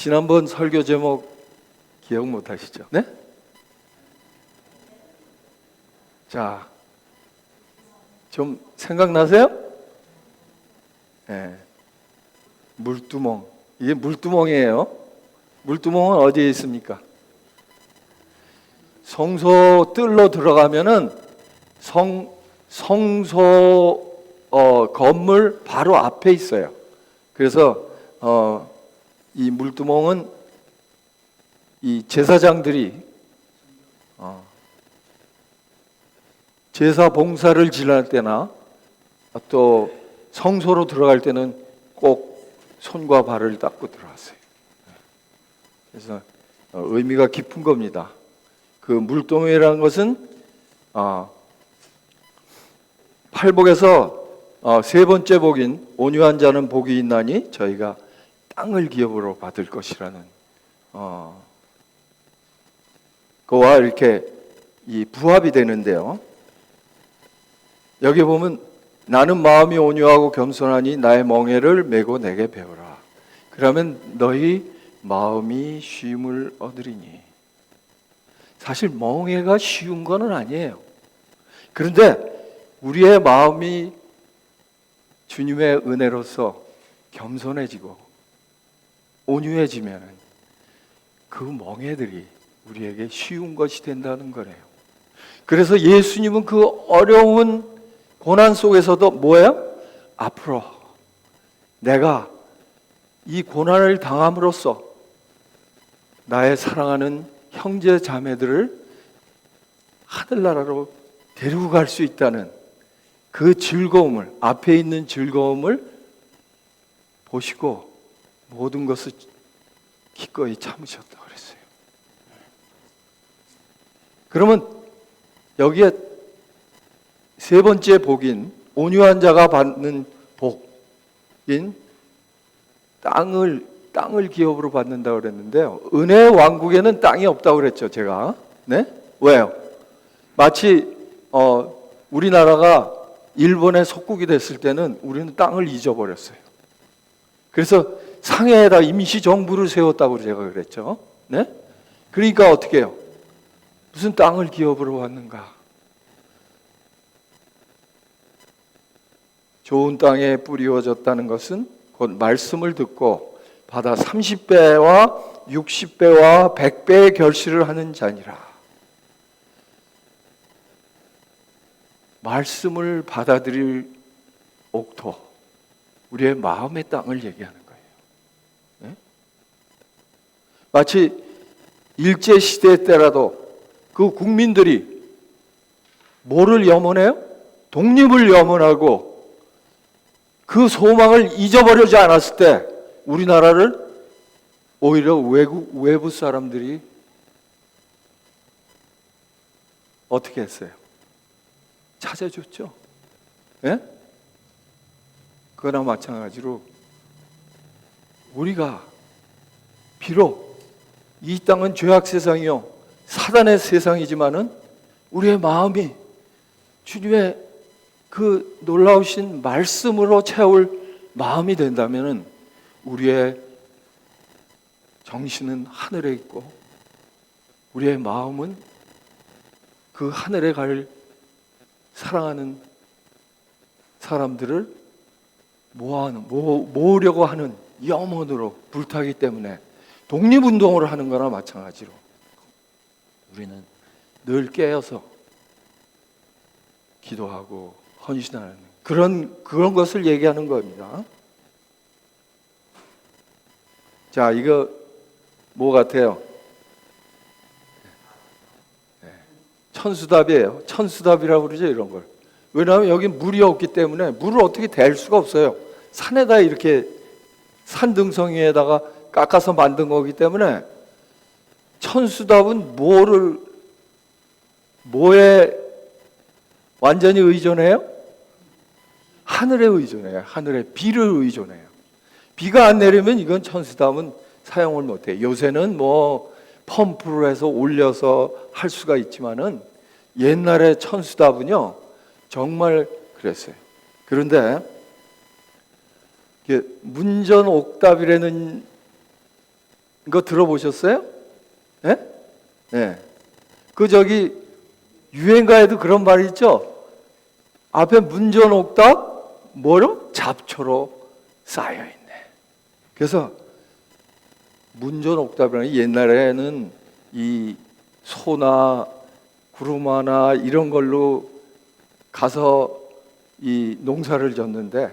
지난번 설교 제목 기억 못 하시죠? 네? 자, 좀 생각나세요? 네. 물두멍. 이게 물두멍이에요. 물두멍은 어디에 있습니까? 성소 뜰로 들어가면은 성소 건물 바로 앞에 있어요. 그래서 이 물두멍은 이 제사장들이 제사 봉사를 지낼 때나 또 성소로 들어갈 때는 꼭 손과 발을 닦고 들어갔어요. 그래서 의미가 깊은 겁니다. 그 물동이라는 것은 팔복에서 세 번째 복인 온유한 자는 복이 있나니 저희가 땅을 기업으로 받을 것이라는 그와 이렇게 이 부합이 되는데요. 여기 보면 나는 마음이 온유하고 겸손하니 나의 멍에를 메고 내게 배우라. 그러면 너희 마음이 쉼을 얻으리니. 사실 멍에가 쉬운 건 아니에요. 그런데 우리의 마음이 주님의 은혜로서 겸손해지고 온유해지면 그 멍에들이 우리에게 쉬운 것이 된다는 거래요. 그래서 예수님은 그 어려운 고난 속에서도 뭐예요? 앞으로 내가 이 고난을 당함으로써 나의 사랑하는 형제 자매들을 하늘나라로 데리고 갈 수 있다는 그 즐거움을, 앞에 있는 즐거움을 보시고 모든 것을 기꺼이 참으셨다고 그랬어요. 그러면 여기에 세 번째 복인 온유한 자가 받는 복인 땅을 기업으로 받는다고 그랬는데요. 은혜의 왕국에는 땅이 없다고 그랬죠, 제가. 네? 왜요? 마치 우리나라가 일본의 속국이 됐을 때는 우리는 땅을 잊어버렸어요. 그래서 상해에다 임시정부를 세웠다고 제가 그랬죠. 네? 그러니까 어떻게 해요? 무슨 땅을 기업으로 받는가? 좋은 땅에 뿌리워졌다는 것은 곧 말씀을 듣고 받아 30배와 60배와 100배의 결실을 하는 자니라. 말씀을 받아들일 옥토, 우리의 마음의 땅을 얘기하는 거예요. 네? 마치 일제시대 때라도 그 국민들이 뭐를 염원해요? 독립을 염원하고 그 소망을 잊어버리지 않았을 때 우리나라를 오히려 외부 사람들이 어떻게 했어요? 찾아줬죠. 예? 그거나 마찬가지로 우리가 비록 이 땅은 죄악 세상이요 사단의 세상이지만은 우리의 마음이 주님의 그 놀라우신 말씀으로 채울 마음이 된다면은 우리의 정신은 하늘에 있고 우리의 마음은 그 하늘에 갈 사랑하는 사람들을 모으려고 하는 염원으로 불타기 때문에 독립운동을 하는 거나 마찬가지로 우리는 늘 깨어서 기도하고 헌신하는 그런 것을 얘기하는 겁니다. 자, 이거 뭐 같아요? 천수답이에요. 천수답이라고 그러죠, 이런 걸. 왜냐하면 여기 물이 없기 때문에 물을 어떻게 댈 수가 없어요. 산에다 이렇게 산등성 위에다가 깎아서 만든 거기 때문에 천수답은 뭐에 완전히 의존해요? 하늘에 의존해요. 하늘에 비를 의존해요. 비가 안 내리면 이건 천수답은 사용을 못해요. 요새는 뭐 펌프로 해서 올려서 할 수가 있지만은 옛날에 천수답은요 정말 그랬어요. 그런데 문전옥답이라는 이거 들어보셨어요? 예? 네. 유행가에도 그런 말이 있죠? 앞에 문전옥답, 뭐로? 잡초로 쌓여있네. 그래서 문전옥답이라는 옛날에는 이 소나 구루마나 이런 걸로 가서 이 농사를 졌는데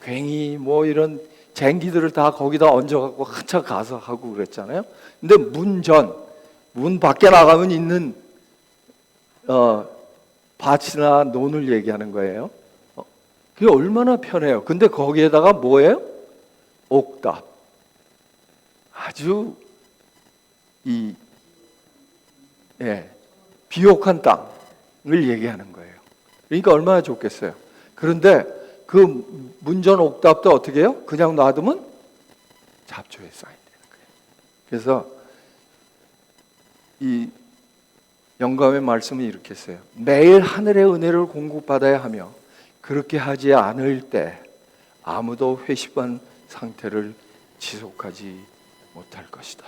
괜히 뭐 이런 쟁기들을 다 거기다 얹어갖고 한참 가서 하고 그랬잖아요. 근데 문 밖에 나가면 있는 밭이나 논을 얘기하는 거예요. 그게 얼마나 편해요. 근데 거기에다가 뭐예요? 옥답. 아주 비옥한 땅을 얘기하는 거예요. 그러니까 얼마나 좋겠어요. 그런데 그 문전옥답도 어떻게 해요? 그냥 놔두면 잡초에 쌓인다는 거예요. 그래서 이 영감의 말씀은 이렇게 했어요. 매일 하늘의 은혜를 공급받아야 하며 그렇게 하지 않을 때 아무도 회심한 상태를 지속하지 못할 것이다.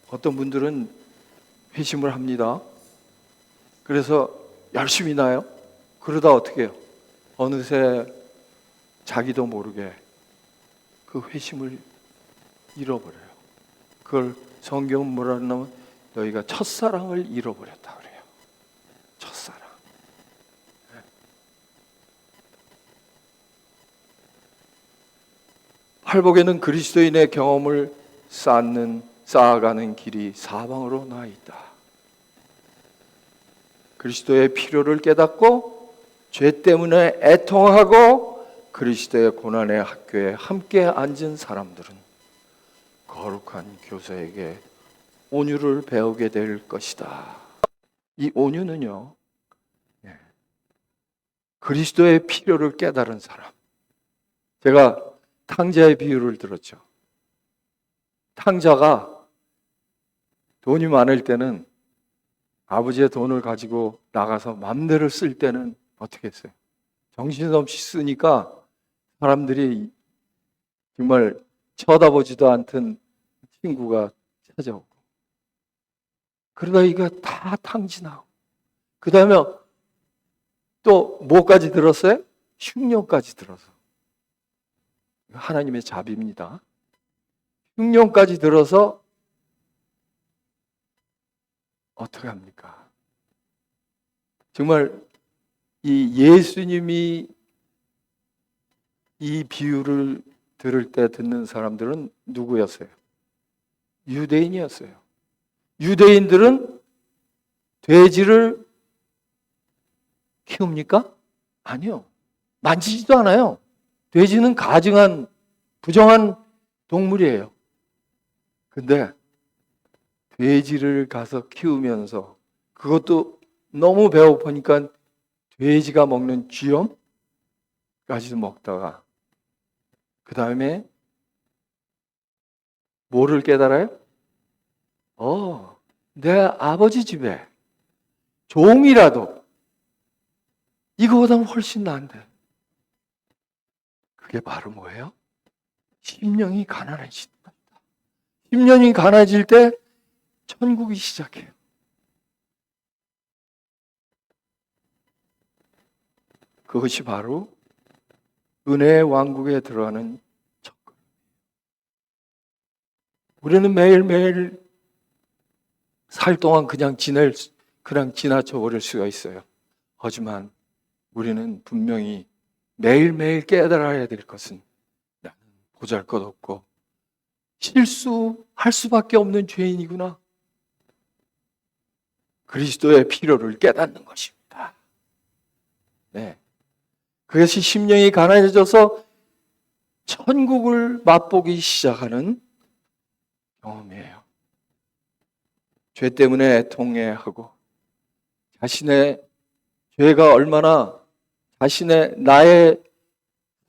어떤 분들은 회심을 합니다. 그래서 열심히 나요. 그러다 어떻게 해요? 어느새 자기도 모르게 그 회심을 잃어버려요. 그걸 성경은 뭐라 하냐면 너희가 첫사랑을 잃어버렸다 그래요. 첫사랑. 팔복에는 그리스도인의 경험을 쌓아가는 길이 사방으로 나 있다. 그리스도의 필요를 깨닫고 죄 때문에 애통하고 그리스도의 고난의 학교에 함께 앉은 사람들은 거룩한 교사에게 온유를 배우게 될 것이다. 이 온유는요, 그리스도의 필요를 깨달은 사람. 제가 탕자의 비유를 들었죠. 탕자가 돈이 많을 때는 아버지의 돈을 가지고 나가서 맘대로 쓸 때는 어떻게 했어요? 정신없이 쓰니까 사람들이 정말 쳐다보지도 않던 친구가 찾아오고 그러다 이거 다 탕진하고 그 다음에 또 뭐까지 들었어요? 흉년까지 들어서 하나님의 자비입니다. 흉년까지 들어서 어떻게 합니까? 정말 이 예수님이 이 비유를 들을 때 듣는 사람들은 누구였어요? 유대인이었어요. 유대인들은 돼지를 키웁니까? 아니요. 만지지도 않아요. 돼지는 가증한 부정한 동물이에요. 근데 돼지를 가서 키우면서 그것도 너무 배고프니까 돼지가 먹는 쥐염까지도 먹다가 그 다음에 뭐를 깨달아요? 내 아버지 집에 종이라도 이거보다는 훨씬 나은데 그게 바로 뭐예요? 심령이 가난해진다. 심령이 가난해질 때 천국이 시작해요. 그것이 바로 은혜의 왕국에 들어가는 첫걸. 우리는 매일매일 살 동안 그냥 지나쳐 버릴 수가 있어요. 하지만 우리는 분명히 매일매일 깨달아야 될 것은 나는 보잘것없고 실수할 수밖에 없는 죄인이구나. 그리스도의 필요를 깨닫는 것입니다. 네. 그것이 심령이 가난해져서 천국을 맛보기 시작하는 경험이에요. 죄 때문에 애통해하고 자신의 죄가 얼마나 나의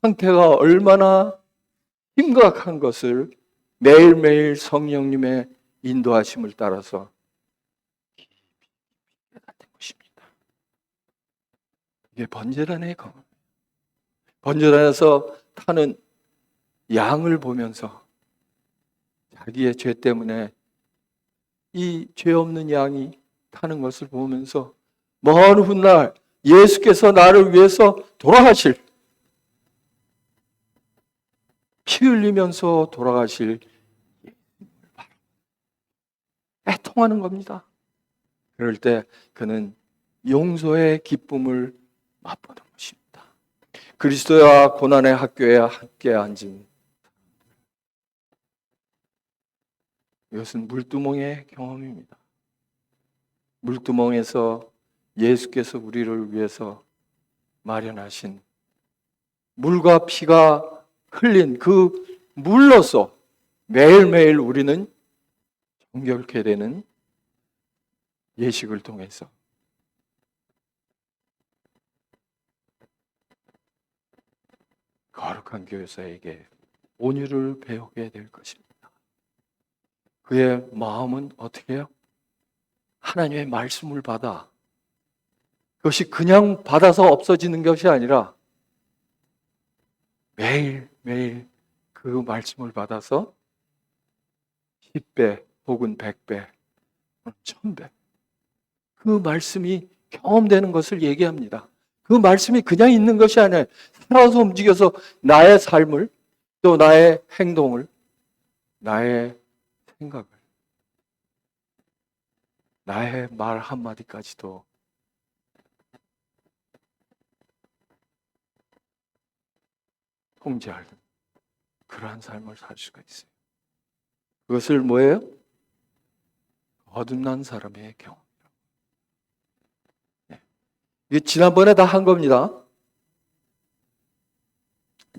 상태가 얼마나 심각한 것을 매일매일 성령님의 인도하심을 따라서 깨닫는 것입니다. 이게 번제단의 경험. 번제단에서 타는 양을 보면서 자기의 죄 때문에 이 죄 없는 양이 타는 것을 보면서 먼 훗날 예수께서 나를 위해서 돌아가실, 피 흘리면서 돌아가실 애통하는 겁니다. 그럴 때 그는 용서의 기쁨을 맛보는 것입니다. 그리스도와 고난의 학교에 함께 앉은, 이것은 물두멍의 경험입니다. 물두멍에서 예수께서 우리를 위해서 마련하신 물과 피가 흘린 그 물로서 매일매일 우리는 정결케 되는 예식을 통해서 거룩한 교사에게 온유를 배우게 될 것입니다. 그의 마음은 어떻게 해요? 하나님의 말씀을 받아, 그것이 그냥 받아서 없어지는 것이 아니라 매일매일 그 말씀을 받아서 10배 혹은 100배, 1000배 그 말씀이 경험되는 것을 얘기합니다. 그 말씀이 그냥 있는 것이 아니라 살아서 움직여서 나의 삶을, 또 나의 행동을, 나의 생각을, 나의 말 한마디까지도 통제하는 그러한 삶을 살 수가 있어요. 그것을 뭐예요? 거듭난 사람의 경험이라고. 이게 지난번에 다 한 겁니다.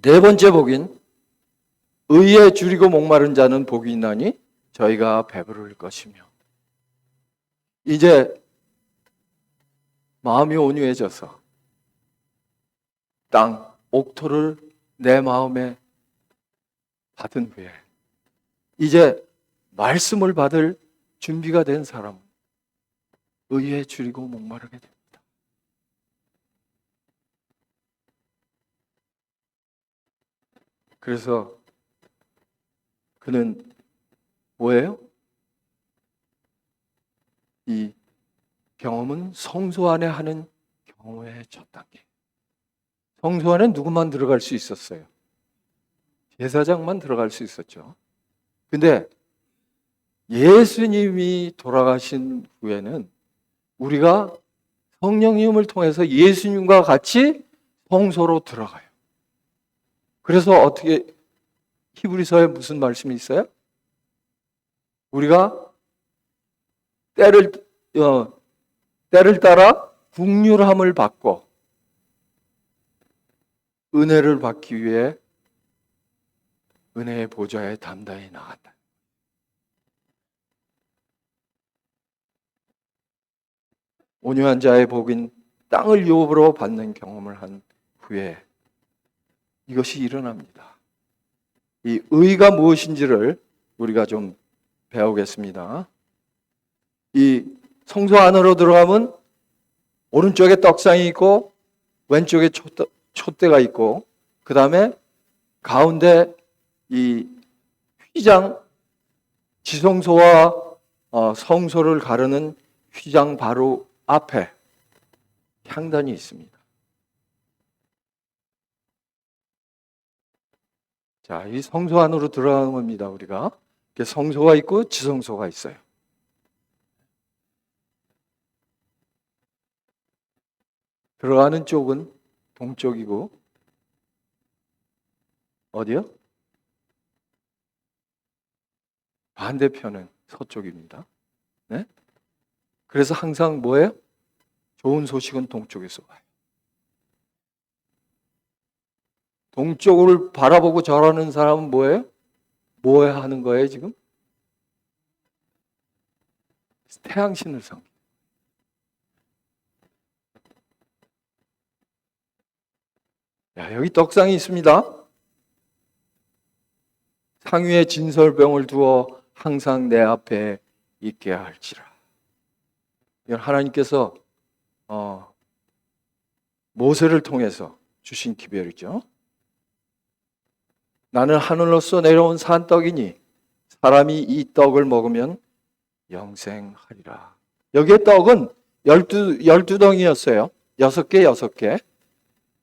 네 번째 복인, 의에 줄이고 목마른 자는 복이 있나니 저희가 배부를 것이며. 이제 마음이 온유해져서 땅, 옥토를 내 마음에 받은 후에 이제 말씀을 받을 준비가 된 사람은 의에 줄이고 목마르게 됩니다. 그래서 그는 뭐예요? 이 경험은 성소 안에 하는 경험의 첫 단계. 성소 안에 누구만 들어갈 수 있었어요? 제사장만 들어갈 수 있었죠. 근데 예수님이 돌아가신 후에는 우리가 성령님을 통해서 예수님과 같이 성소로 들어가요. 그래서 어떻게, 히브리서에 무슨 말씀이 있어요? 우리가 때를 따라 국률함을 받고 은혜를 받기 위해 은혜의 보좌에 담대히 나간다. 온유한 자의 복인 땅을 유업으로 받는 경험을 한 후에 이것이 일어납니다. 이 의가 무엇인지를 우리가 좀 배우겠습니다. 이 성소 안으로 들어가면 오른쪽에 떡상이 있고 왼쪽에 촛대가 있고, 그 다음에 가운데 이 휘장, 지성소와 성소를 가르는 휘장 바로 앞에 향단이 있습니다. 자, 이 성소 안으로 들어가는 겁니다. 우리가 성소가 있고 지성소가 있어요. 들어가는 쪽은 동쪽이고, 어디요? 반대편은 서쪽입니다. 네? 그래서 항상 뭐예요? 좋은 소식은 동쪽에서 와요. 동쪽을 바라보고 절하는 사람은 뭐예요? 뭐 하는 거예요, 지금? 태양신을 섬기. 야, 여기 떡상이 있습니다. 상위에 진설병을 두어 항상 내 앞에 있게 할지라. 이건 하나님께서 모세를 통해서 주신 기별이죠. 나는 하늘로서 내려온 산떡이니 사람이 이 떡을 먹으면 영생하리라. 여기에 떡은 12덩이였어요. 6개, 6개.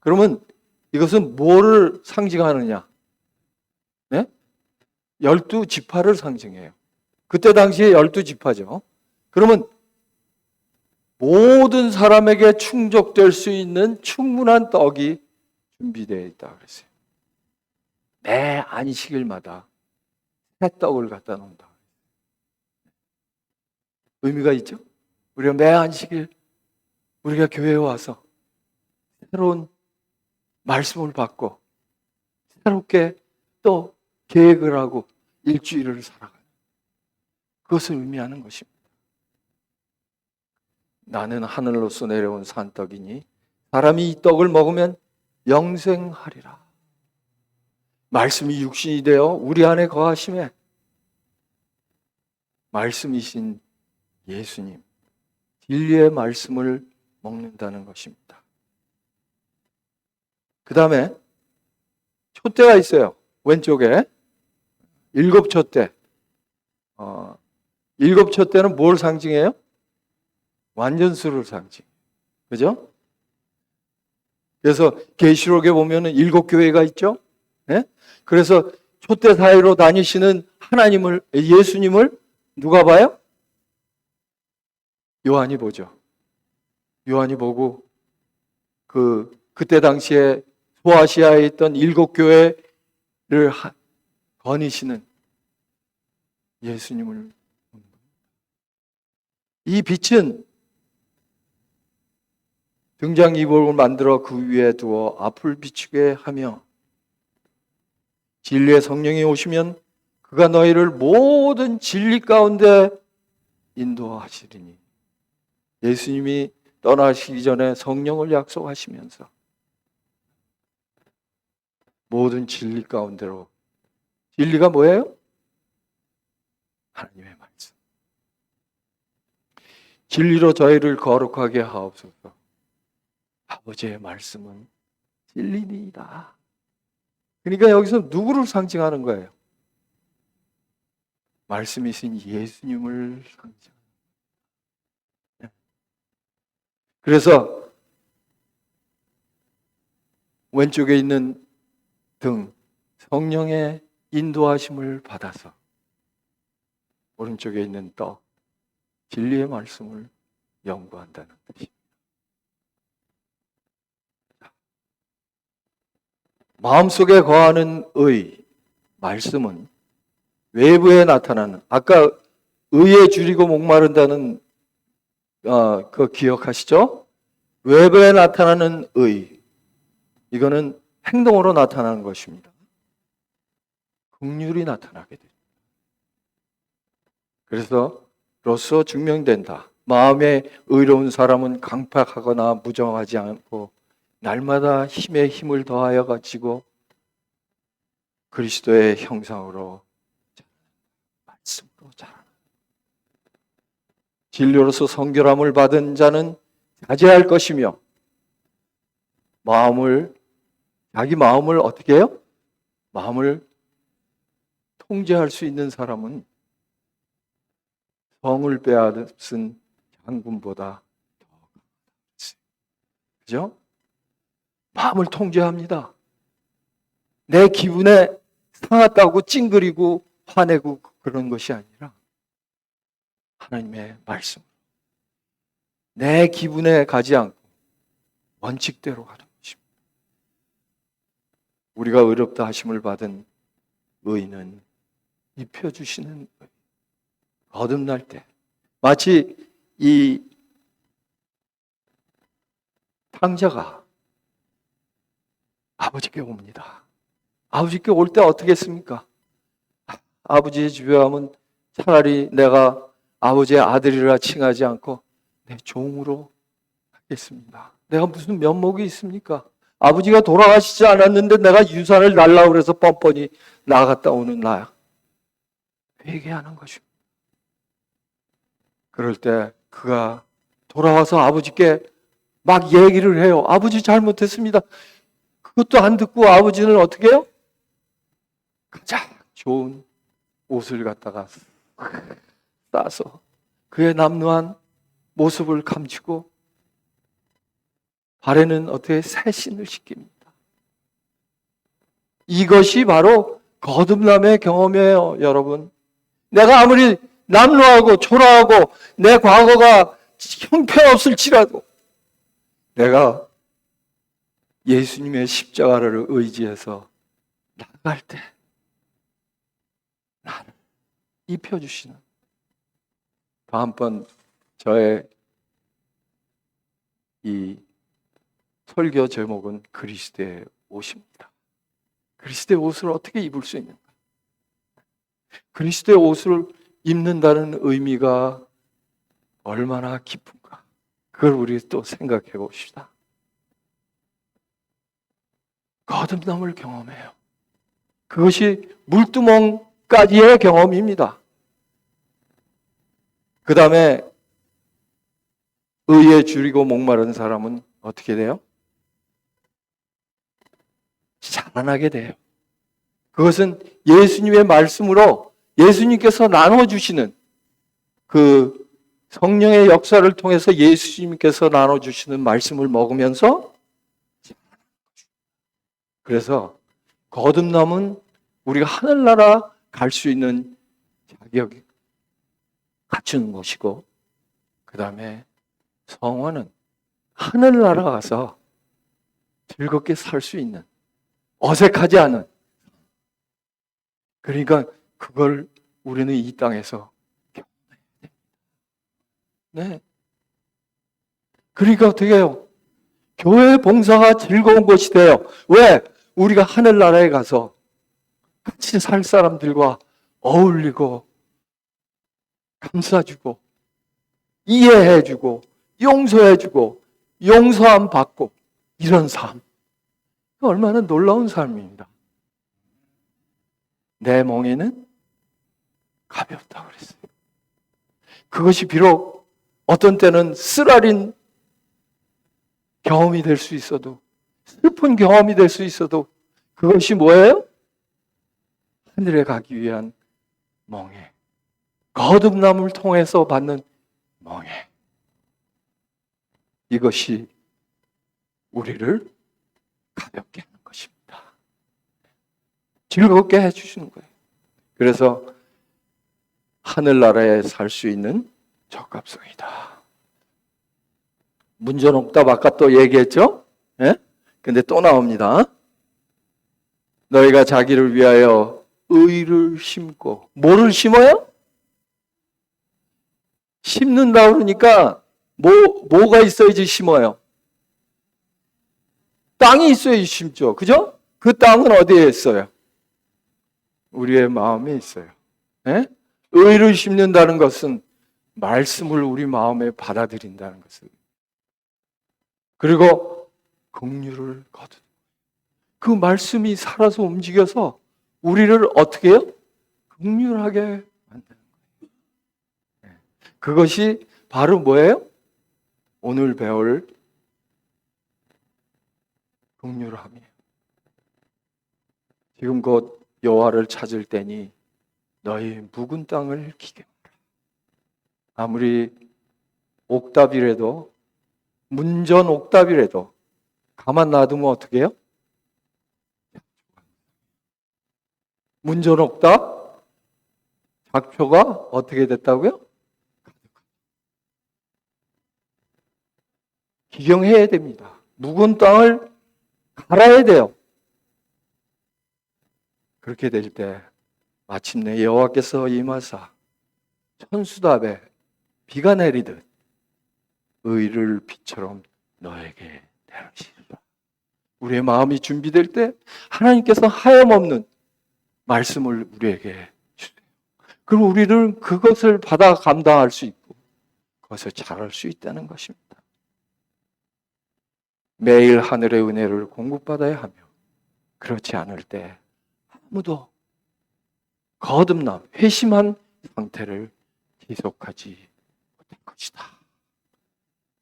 그러면 이것은 뭐를 상징하느냐? 네? 12지파를 상징해요. 그때 당시에 12지파죠. 그러면 모든 사람에게 충족될 수 있는 충분한 떡이 준비되어 있다 그랬어요. 매 안식일마다 새 떡을 갖다 놓는다. 의미가 있죠? 우리가 매 안식일 우리가 교회에 와서 새로운 말씀을 받고 새롭게 또 계획을 하고 일주일을 살아가는 그것을 의미하는 것입니다. 나는 하늘로서 내려온 산떡이니 사람이 이 떡을 먹으면 영생하리라. 말씀이 육신이 되어 우리 안에 거하심에 말씀이신 예수님, 진리의 말씀을 먹는다는 것입니다. 그 다음에 촛대가 있어요. 왼쪽에 7촛대. 7촛대는 뭘 상징해요? 완전수를 상징. 그죠? 그래서 계시록에 보면은 7교회가 있죠? 네? 그래서 촛대 사이로 다니시는 하나님을, 예수님을 누가 봐요? 요한이 보죠. 요한이 보고 그때 당시에 소아시아에 있던 7교회를 거니시는 예수님을. 이 빛은 등잔기복을 만들어 그 위에 두어 앞을 비추게 하며 진리의 성령이 오시면 그가 너희를 모든 진리 가운데 인도하시리니. 예수님이 떠나시기 전에 성령을 약속하시면서 모든 진리 가운데로. 진리가 뭐예요? 하나님의 말씀. 진리로 저희를 거룩하게 하옵소서. 아버지의 말씀은 진리니이다. 그러니까 여기서 누구를 상징하는 거예요? 말씀이신 예수님을 상징하는 거예요. 그래서 왼쪽에 있는 등, 성령의 인도하심을 받아서 오른쪽에 있는 떡, 진리의 말씀을 연구한다는 뜻입니다. 마음속에 거하는 의, 말씀은 외부에 나타나는, 아까 의에 줄이고 목마른다는 그거 기억하시죠? 외부에 나타나는 의, 이거는 행동으로 나타나는 것입니다. 긍휼이 나타나게 됩니다. 그래서 로서 증명된다. 마음에 의로운 사람은 강팍하거나 무정하지 않고 날마다 힘에 힘을 더하여 가지고 그리스도의 형상으로 말씀으로 자라는. 진리로서 성결함을 받은 자는 자제할 것이며 자기 마음을 어떻게 해요? 마음을 통제할 수 있는 사람은 성을 빼앗은 장군보다 더 강하다. 그죠? 마음을 통제합니다. 내 기분에 상했다고 찡그리고 화내고 그런 것이 아니라 하나님의 말씀. 내 기분에 가지 않고 원칙대로 가는 것입니다. 우리가 의롭다 하심을 받은 의는 입혀주시는 의. 거듭날 때 마치 이 탕자가 아버지께 옵니다. 아버지께 올 때 어떻게 했습니까? 아버지의 집에 가면 차라리 내가 아버지의 아들이라 칭하지 않고 내 종으로 하겠습니다. 내가 무슨 면목이 있습니까? 아버지가 돌아가시지 않았는데 내가 유산을 달라고 그래서 뻔뻔히 나갔다 오는 나야. 회개하는 것입니다. 그럴 때 그가 돌아와서 아버지께 막 얘기를 해요. 아버지 잘못했습니다. 그것도 안 듣고 아버지는 어떻게 해요? 가장 좋은 옷을 갖다가 싸서 그의 남루한 모습을 감추고 발에는 어떻게 새 신을 신깁니다. 이것이 바로 거듭남의 경험이에요, 여러분. 내가 아무리 남루하고 초라하고 내 과거가 형편없을지라도 내가 예수님의 십자가를 의지해서 나갈 때 나를 입혀주시는, 다음번 저의 이 설교 제목은 그리스도의 옷입니다. 그리스도의 옷을 어떻게 입을 수 있는가? 그리스도의 옷을 입는다는 의미가 얼마나 깊은가? 그걸 우리 또 생각해 봅시다. 거듭남을 경험해요. 그것이 물두멍까지의 경험입니다. 그 다음에 의에 줄이고 목마른 사람은 어떻게 돼요? 자라나게 돼요. 그것은 예수님의 말씀으로 예수님께서 나눠주시는 그 성령의 역사를 통해서 예수님께서 나눠주시는 말씀을 먹으면서, 그래서 거듭남은 우리가 하늘나라 갈 수 있는 자격이 갖추는 것이고, 그 다음에 성화는 하늘나라 가서 즐겁게 살 수 있는, 어색하지 않은, 그러니까 그걸 우리는 이 땅에서 경험해야 됩니다. 네. 그러니까 어떻게 해요? 교회 봉사가 즐거운 것이 돼요. 왜? 우리가 하늘나라에 가서 같이 살 사람들과 어울리고 감싸주고 이해해주고 용서해주고 용서함 받고, 이런 삶, 얼마나 놀라운 삶입니다. 내 멍에는 가볍다고 그랬어요. 그것이 비록 어떤 때는 쓰라린 경험이 될 수 있어도, 슬픈 경험이 될 수 있어도, 그것이 뭐예요? 하늘에 가기 위한 멍에, 거듭남을 통해서 받는 멍에. 이것이 우리를 가볍게 하는 것입니다. 즐겁게 해주시는 거예요. 그래서 하늘나라에 살 수 있는 적합성이다. 문전옥답 아까 또 얘기했죠? 예? 근데 또 나옵니다. 너희가 자기를 위하여 의를 심고, 뭐를 심어요? 심는다 그러니까 뭐가 있어야지 심어요? 땅이 있어야지 심죠. 그죠? 그 땅은 어디에 있어요? 우리의 마음에 있어요. 예? 의를 심는다는 것은 말씀을 우리 마음에 받아들인다는 것을, 그리고 긍휼을 거둔, 그 말씀이 살아서 움직여서 우리를 어떻게 해요? 긍휼하게 만드는 거예요. 그것이 바로 뭐예요? 오늘 배울 긍휼함이에요. 지금 곧 여호와를 찾을 때니 너희 묵은 땅을 기게 하라. 아무리 옥답이라도, 문전 옥답이라도 가만 놔두면 어떻게 해요? 문전 옥답, 작표가 어떻게 됐다고요? 기경해야 됩니다. 묵은 땅을 갈아야 돼요. 그렇게 될 때 마침내 여호와께서 임하사 천수답에 비가 내리듯 의를 비처럼 너에게 내리시리라. 우리의 마음이 준비될 때 하나님께서 하염없는 말씀을 우리에게 주세요. 그럼 우리는 그것을 받아 감당할 수 있고 그것을 잘할 수 있다는 것입니다. 매일 하늘의 은혜를 공급받아야 하며, 그렇지 않을 때 아무도 거듭남, 회심한 상태를 지속하지 못할 것이다.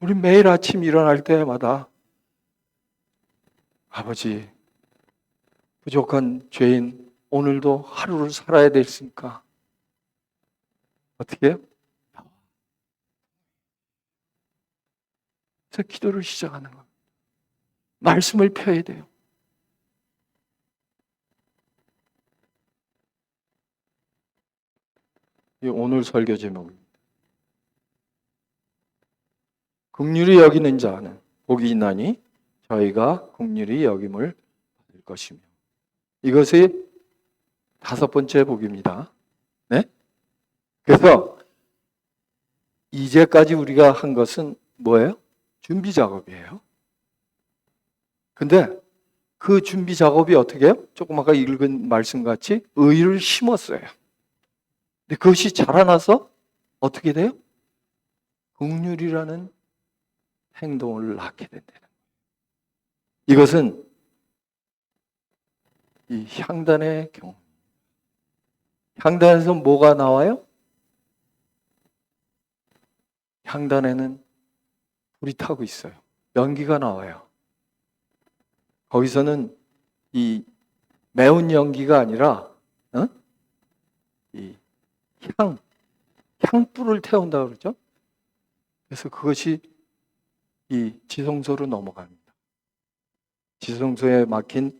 우리 매일 아침 일어날 때마다 아버지, 부족한 죄인 오늘도 하루를 살아야 됐으니까 어떻게 해요? 그래서 기도를 시작하는 거예요. 말씀을 펴야 돼요. 이 오늘 설교 제목입니다. 긍휼히 여기는 자는 복이 있나니 저희가 긍휼히 여김을 받을 것이며. 이것이 5번째 복입니다. 네? 그래서 이제까지 우리가 한 것은 뭐예요? 준비 작업이에요. 근데 그 준비 작업이 어떻게 해요? 조금 아까 읽은 말씀같이 의를 심었어요. 근데 그것이 자라나서 어떻게 돼요? 긍휼이라는 행동을 낳게 된다는 거예요. 이것은 이 향단의 경험. 향단에서 뭐가 나와요? 향단에는 불이 타고 있어요. 연기가 나와요. 거기서는 이 매운 연기가 아니라 이 향불을 태운다 그러죠. 그래서 그것이 이 지성소로 넘어갑니다. 지성소에 막힌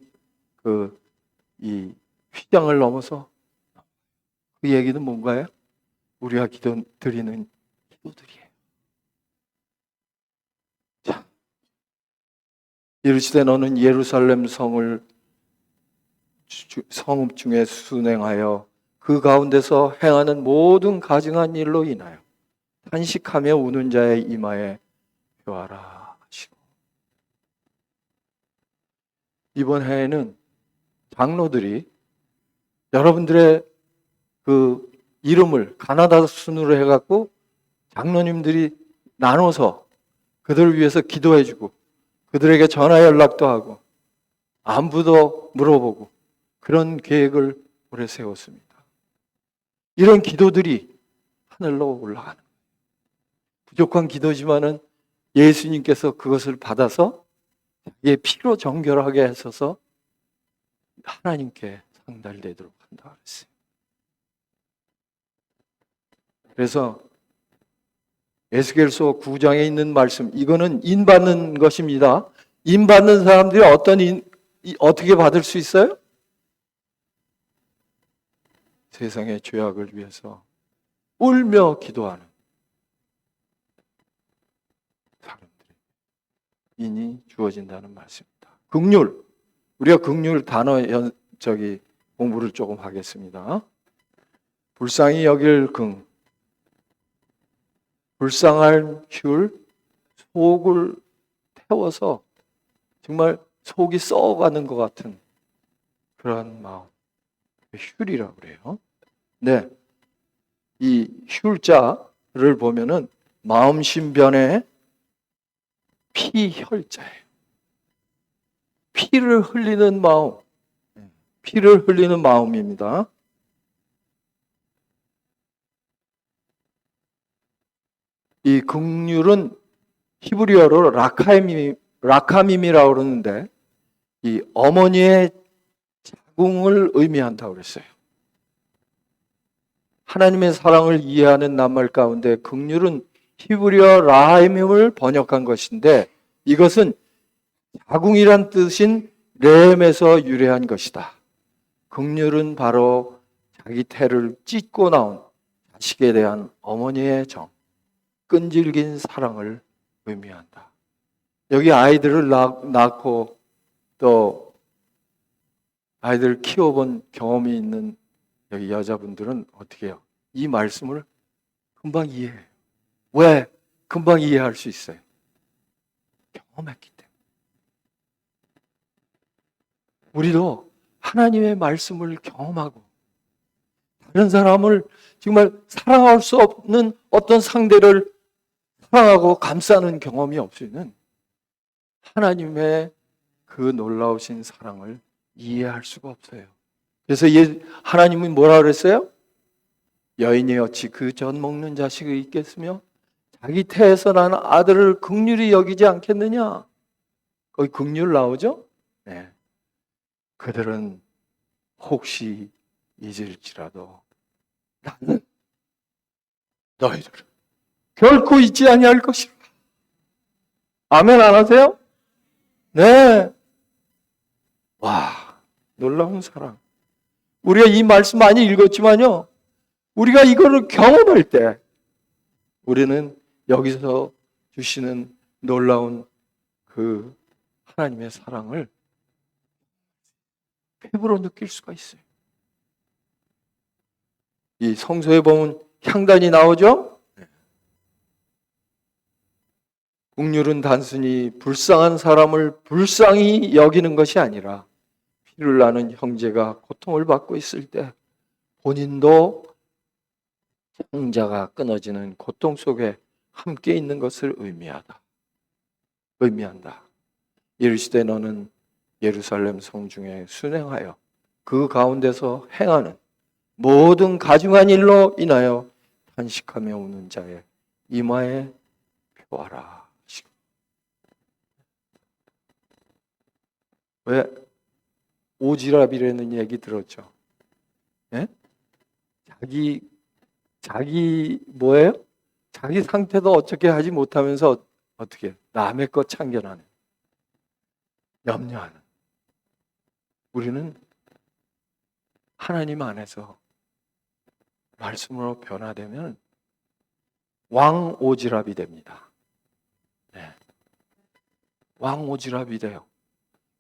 이 휘장을 넘어서 그 얘기는 뭔가요? 우리가 드리는 기도들이에요. 자, 이르시되 너는 예루살렘 성읍 중에 순행하여 그 가운데서 행하는 모든 가증한 일로 인하여 탄식하며 우는 자의 이마에 표하라 하시고. 이번 해에는 장로들이 여러분들의 그 이름을 가나다 순으로 해갖고 장로님들이 나눠서 그들을 위해서 기도해주고 그들에게 전화 연락도 하고 안부도 물어보고 그런 계획을 올해 세웠습니다. 이런 기도들이 하늘로 올라가는 거예요. 부족한 기도지만은 예수님께서 그것을 받아서 자기의 피로 정결하게 하셔서 하나님께 상달되도록 한다 그랬어요. 그래서 에스겔서 9장에 있는 말씀, 이거는 인받는 것입니다. 인받는 사람들이 어떻게 받을 수 있어요? 세상의 죄악을 위해서 울며 기도하는 사람들이 인이 주어진다는 말씀입니다. 긍휼, 우리가 긍휼 단어 공부를 조금 하겠습니다. 불쌍히 여길 긍, 불쌍할 휼, 속을 태워서 정말 속이 썩어가는 것 같은 그런 마음, 휼이라고 그래요. 네, 이 휼자를 보면은 마음신변의 피혈자예요. 피를 흘리는 마음, 피를 흘리는 마음입니다. 이 긍휼은 히브리어로 라카밈이라고 그러는데 이 어머니의 자궁을 의미한다고 그랬어요. 하나님의 사랑을 이해하는 낱말 가운데 긍휼은 히브리어 라하임을 번역한 것인데 이것은 자궁이란 뜻인 렘에서 유래한 것이다. 긍휼은 바로 자기 태를 찢고 나온 자식에 대한 어머니의 정, 끈질긴 사랑을 의미한다. 여기 아이들을 낳고 또 아이들을 키워본 경험이 있는 여기 여자분들은 어떻게 해요? 이 말씀을 금방 이해해요. 왜? 금방 이해할 수 있어요. 경험했기 때문에. 우리도 하나님의 말씀을 경험하고 다른 사람을 정말 사랑할 수 없는 어떤 상대를 사랑하고 감싸는 경험이 없이는 하나님의 그 놀라우신 사랑을 이해할 수가 없어요. 그래서 하나님은 뭐라 그랬어요? 여인이 어찌 그 젖 먹는 자식이 있겠으며 자기 태에서 난 아들을 긍휼히 여기지 않겠느냐? 거기 긍휼 나오죠? 네. 그들은 혹시 잊을지라도 나는 너희들은 결코 잊지 아니할 것이라. 아멘 안 하세요? 네. 와, 놀라운 사랑. 우리가 이 말씀 많이 읽었지만요, 우리가 이거를 경험할 때 우리는 여기서 주시는 놀라운 그 하나님의 사랑을 피부로 느낄 수가 있어요. 이 성서에 보면 향단이 나오죠? 국률은 단순히 불쌍한 사람을 불쌍히 여기는 것이 아니라 피를 나는 형제가 고통을 받고 있을 때 본인도 창자가 끊어지는 고통 속에 함께 있는 것을 의미한다. 이르시되 너는 예루살렘 성 중에 순행하여 그 가운데서 행하는 모든 가증한 일로 인하여 탄식하며 우는 자의 이마에 표하라. 왜 오지랖이라는 얘기 들었죠? 예? 자기 뭐예요? 자기 상태도 어떻게 하지 못하면서 어떻게 남의 것 참견하는, 염려하는. 우리는 하나님 안에서 말씀으로 변화되면 왕오지랖이 됩니다. 네. 왕오지랖이 돼요.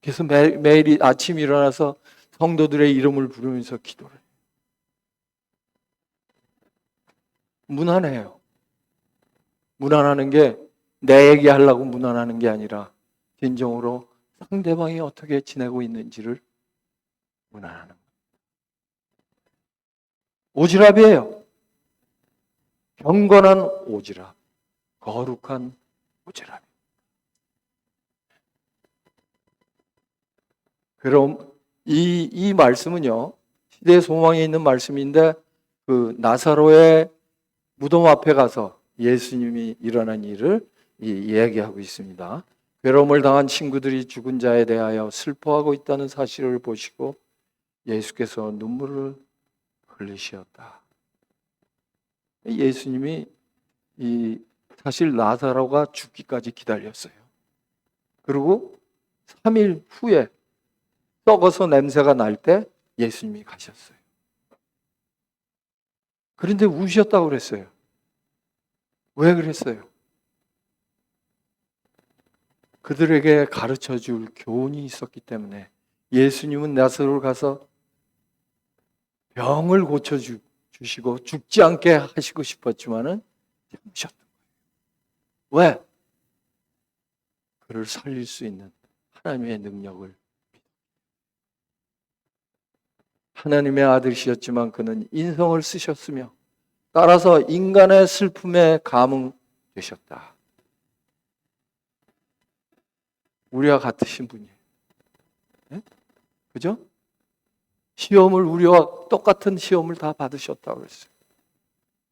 그래서 매일 아침 일어나서 성도들의 이름을 부르면서 기도를 해요. 무난해요. 무난하는 게 내 얘기하려고 무난하는 게 아니라 진정으로 상대방이 어떻게 지내고 있는지를 무난하는 오지랖이에요. 경건한 오지랖, 거룩한 오지랖. 그럼 이 말씀은요, 시대의 소망에 있는 말씀인데, 그 나사로의 무덤 앞에 가서 예수님이 일어난 일을 이야기하고 있습니다. 괴로움을 당한 친구들이 죽은 자에 대하여 슬퍼하고 있다는 사실을 보시고 예수께서 눈물을 흘리셨다. 예수님이 사실 나사로가 죽기까지 기다렸어요. 그리고 3일 후에 썩어서 냄새가 날 때 예수님이 가셨어요. 그런데 우셨다고 그랬어요. 왜 그랬어요? 그들에게 가르쳐 줄 교훈이 있었기 때문에. 예수님은 나사로를 가서 병을 고쳐 주시고 죽지 않게 하시고 싶었지만은 참으셨던 거예요. 왜? 그를 살릴 수 있는 하나님의 능력을, 하나님의 아들이셨지만 그는 인성을 쓰셨으며 따라서 인간의 슬픔에 감응되셨다. 우리와 같으신 분이에요. 네? 그죠? 시험을 우리와 똑같은 시험을 다 받으셨다고 그랬어요.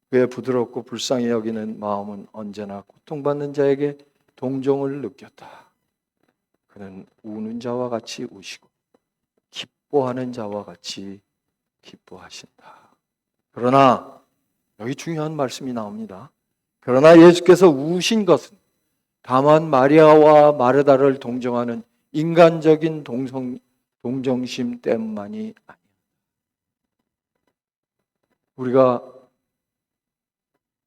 그의 부드럽고 불쌍히 여기는 마음은 언제나 고통받는 자에게 동정을 느꼈다. 그는 우는 자와 같이 우시고 기뻐하는 자와 같이 기뻐하신다. 그러나 여기 중요한 말씀이 나옵니다. 그러나 예수께서 우신 것은 다만 마리아와 마르다를 동정하는 인간적인 동정심 때문만이 아니야. 우리가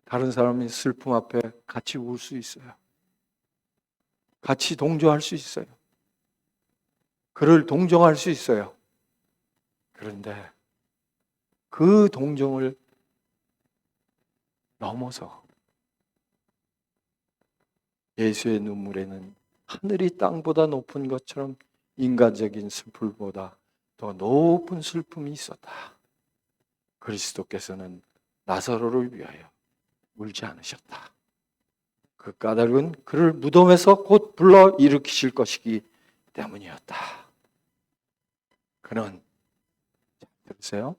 다른 사람의 슬픔 앞에 같이 울 수 있어요. 같이 동조할 수 있어요. 그를 동정할 수 있어요. 그런데 그 동정을 넘어서 예수의 눈물에는 하늘이 땅보다 높은 것처럼 인간적인 슬픔보다 더 높은 슬픔이 있었다. 그리스도께서는 나사로를 위하여 울지 않으셨다. 그 까닭은 그를 무덤에서 곧 불러 일으키실 것이기 때문이었다. 그는, 들으세요?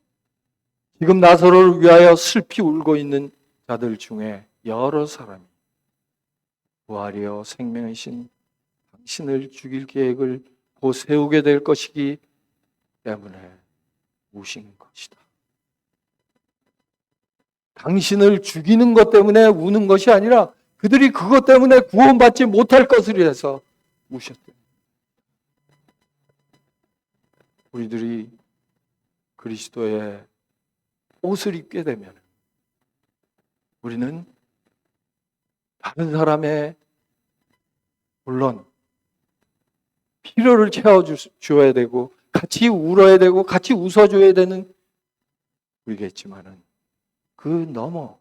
지금 나사로를 위하여 슬피 울고 있는 자들 중에 여러 사람이 부활이여 생명이신 당신을 죽일 계획을 곧 세우게 될 것이기 때문에 우신 것이다. 당신을 죽이는 것 때문에 우는 것이 아니라 그들이 그것 때문에 구원받지 못할 것을 위해서 우셨대요. 우리들이 그리스도의 옷을 입게 되면 우리는 다른 사람의 물론 필요를 채워줘야 되고 같이 울어야 되고 같이 웃어줘야 되는 우리겠지만은 그 넘어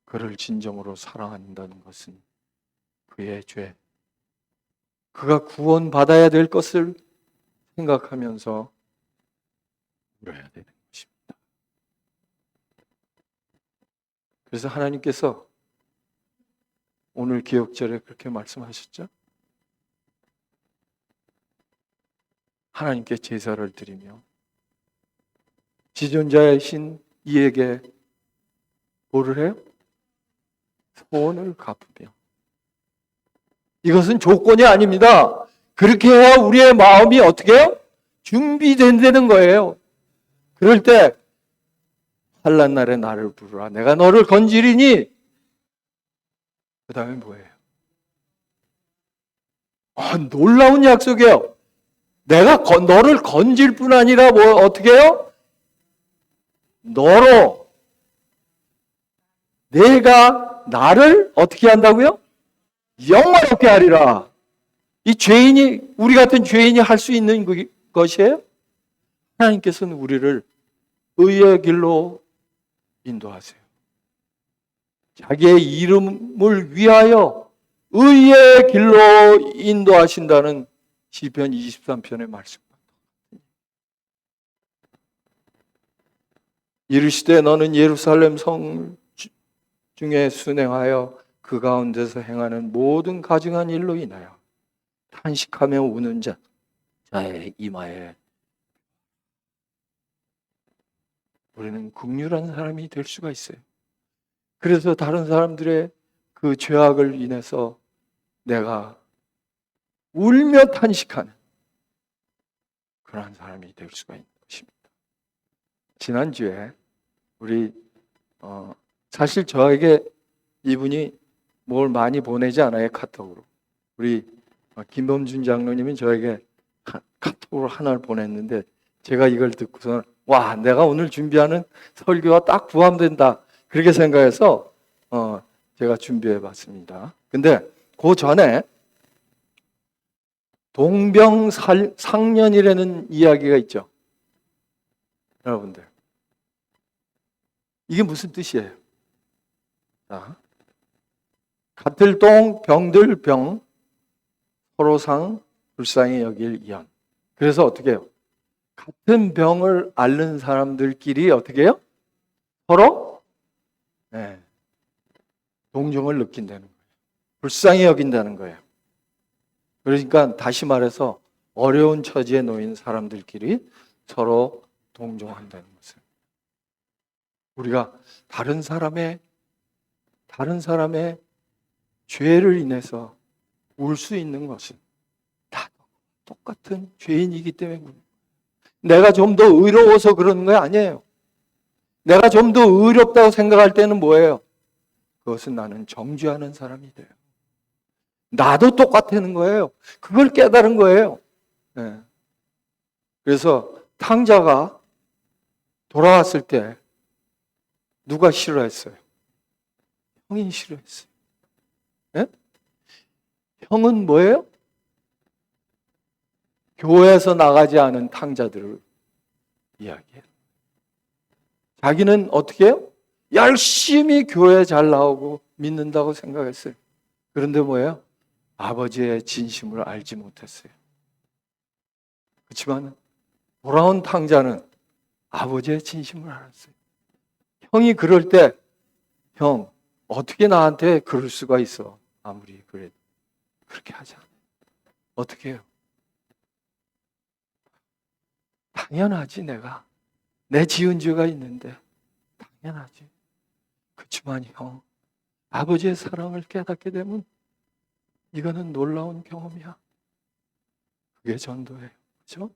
그를 진정으로 사랑한다는 것은 그의 죄, 그가 구원받아야 될 것을 생각하면서 울어야 되는 것입니다. 그래서 하나님께서 오늘 기억절에 그렇게 말씀하셨죠? 하나님께 제사를 드리며 지존자이신 이에게 뭐를 해요? 소원을 갚으며. 이것은 조건이 아닙니다. 그렇게 해야 우리의 마음이 어떻게 해요? 준비된다는 거예요. 그럴 때 환난 날에 나를 부르라. 내가 너를 건지리니. 그 다음에 뭐예요? 놀라운 약속이에요. 내가 너를 건질 뿐 아니라 뭐 어떻게 해요? 너로 내가 나를 어떻게 한다고요? 영화롭게 하리라. 이 죄인이, 우리 같은 죄인이 할 수 있는 것이에요? 하나님께서는 우리를 의의 길로 인도하세요. 자기의 이름을 위하여 의의 길로 인도하신다는 시편 23편의 말씀. 이르시되 너는 예루살렘 성 중에 순행하여 그 가운데서 행하는 모든 가증한 일로 인하여 탄식하며 우는 자의 이마에 우리는 긍휼한 사람이 될 수가 있어요. 그래서 다른 사람들의 그 죄악을 인해서 내가 울며 탄식하는 그러한 사람이 될 수가 있는 것입니다. 지난주에 우리 사실 저에게 이분이 뭘 많이 보내지 않아요. 카톡으로. 우리 김범준 장로님이 저에게 카톡으로 하나를 보냈는데 제가 이걸 듣고서 와, 내가 오늘 준비하는 설교와 딱 부합된다 그렇게 생각해서 제가 준비해 봤습니다. 근데 그 전에 동병상련이라는 이야기가 있죠. 여러분들 이게 무슨 뜻이에요? 자, 같을 동 병들 병 서로상 불쌍히 여길 연. 그래서 어떻게 해요? 같은 병을 앓는 사람들끼리 어떻게 해요? 서로 동정을 느낀다는 거예요. 불쌍히 여긴다는 거예요. 그러니까 다시 말해서 어려운 처지에 놓인 사람들끼리 서로 동정한다는 것을. 우리가 다른 사람의 죄를 인해서 울 수 있는 것은 다 똑같은 죄인이기 때문에 내가 좀 더 의로워서 그러는 거 아니에요. 내가 좀 더 의롭다고 생각할 때는 뭐예요? 그것은 나는 정죄하는 사람이 돼요. 나도 똑같다는 거예요. 그걸 깨달은 거예요. 네. 그래서 탕자가 돌아왔을 때 누가 싫어했어요? 형이 싫어했어요. 네? 형은 뭐예요? 교회에서 나가지 않은 탕자들을 이야기해요. 자기는 어떻게 해요? 열심히 교회 잘 나오고 믿는다고 생각했어요. 그런데 뭐예요? 아버지의 진심을 알지 못했어요. 그렇지만 돌아온 탕자는 아버지의 진심을 알았어요. 형이 그럴 때 형, 어떻게 나한테 그럴 수가 있어? 아무리 그래도 그렇게 하지 않아요. 어떻게 해요? 당연하지. 내 지은 죄가 있는데 당연하지. 그렇지만 형, 아버지의 사랑을 깨닫게 되면 이거는 놀라운 경험이야. 그게 전도예요. 그렇죠?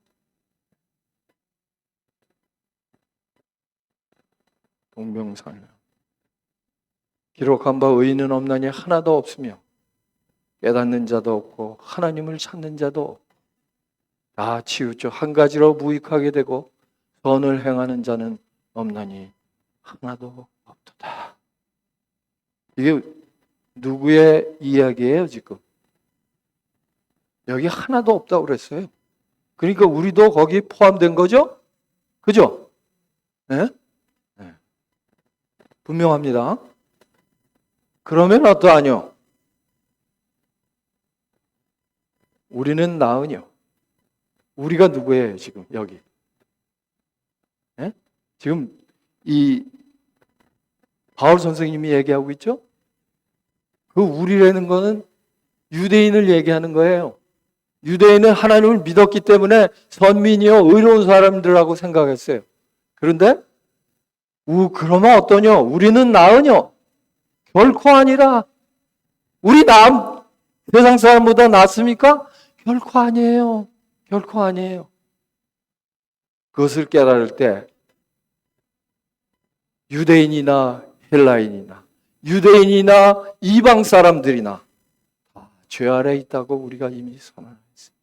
동병상련. 기록한 바 의인은 없나니 하나도 없으며 깨닫는 자도 없고 하나님을 찾는 자도 없고 다 치우쳐 한 가지로 무익하게 되고 선을 행하는 자는 없나니 하나도 없도다. 이게 누구의 이야기예요 지금? 여기 하나도 없다고 그랬어요. 그러니까 우리도 거기 포함된 거죠? 그죠? 네? 네. 분명합니다. 그러면 어떠하뇨? 우리는 나으뇨? 우리가 누구예요 지금 여기? 네? 지금 이 바울 선생님이 얘기하고 있죠? 그 우리라는 거는 유대인을 얘기하는 거예요. 유대인은 하나님을 믿었기 때문에 선민이요 의로운 사람들이라고 생각했어요. 그런데 그러면 어떠냐? 우리는 나으냐? 결코 아니라. 우리 세상 사람보다 낫습니까? 결코 아니에요. 결코 아니에요. 그것을 깨달을 때 유대인이나 헬라인이나 유대인이나 이방 사람들이나 다 죄 아래 있다고 우리가 이미 선언했습니다.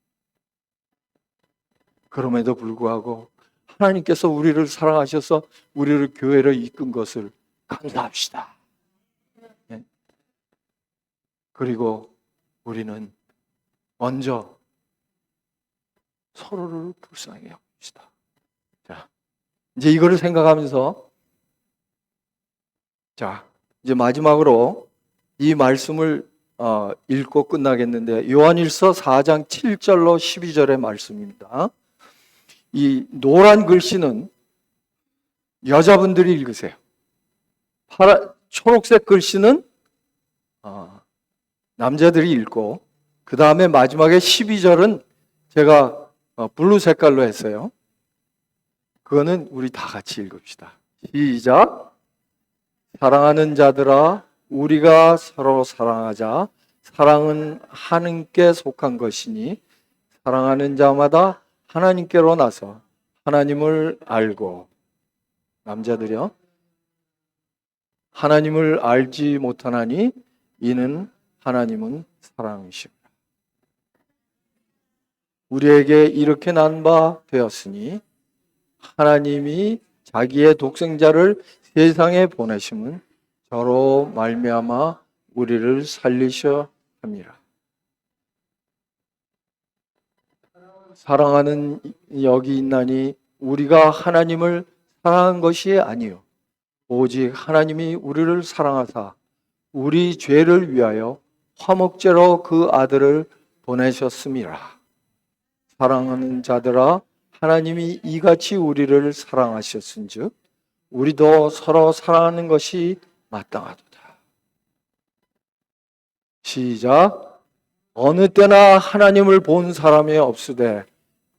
그럼에도 불구하고 하나님께서 우리를 사랑하셔서 우리를 교회로 이끈 것을 감사합시다. 네. 그리고 우리는 먼저 서로를 불쌍히 여깁시다. 자, 이제 이거를 생각하면서 이제 마지막으로 이 말씀을 읽고 끝나겠는데 요한일서 4장 7절로 12절의 말씀입니다. 이 노란 글씨는 여자분들이 읽으세요. 초록색 글씨는 남자들이 읽고 그 다음에 마지막에 12절은 제가 블루 색깔로 했어요. 그거는 우리 다 같이 읽읍시다. 시작. 사랑하는 자들아 우리가 서로 사랑하자. 사랑은 하나님께 속한 것이니 사랑하는 자마다 하나님께로 나서 하나님을 알고 남자들이요 하나님을 알지 못하나니 이는 하나님은 사랑이십니다. 우리에게 이렇게 난 바 되었으니 하나님이 자기의 독생자를 세상에 보내심은 저로 말미암아 우리를 살리셔 함이라. 사랑하는 여기 있나니 우리가 하나님을 사랑한 것이 아니요 오직 하나님이 우리를 사랑하사 우리 죄를 위하여 화목제로 그 아들을 보내셨음이라. 사랑하는 자들아 하나님이 이같이 우리를 사랑하셨은즉 우리도 서로 사랑하는 것이 마땅하도다. 시작. 어느 때나 하나님을 본 사람이 없으되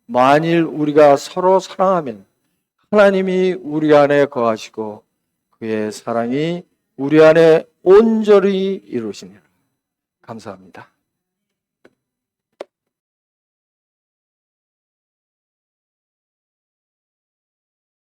만일 우리가 서로 사랑하면 하나님이 우리 안에 거하시고 그의 사랑이 우리 안에 온전히 이루시니라. 감사합니다.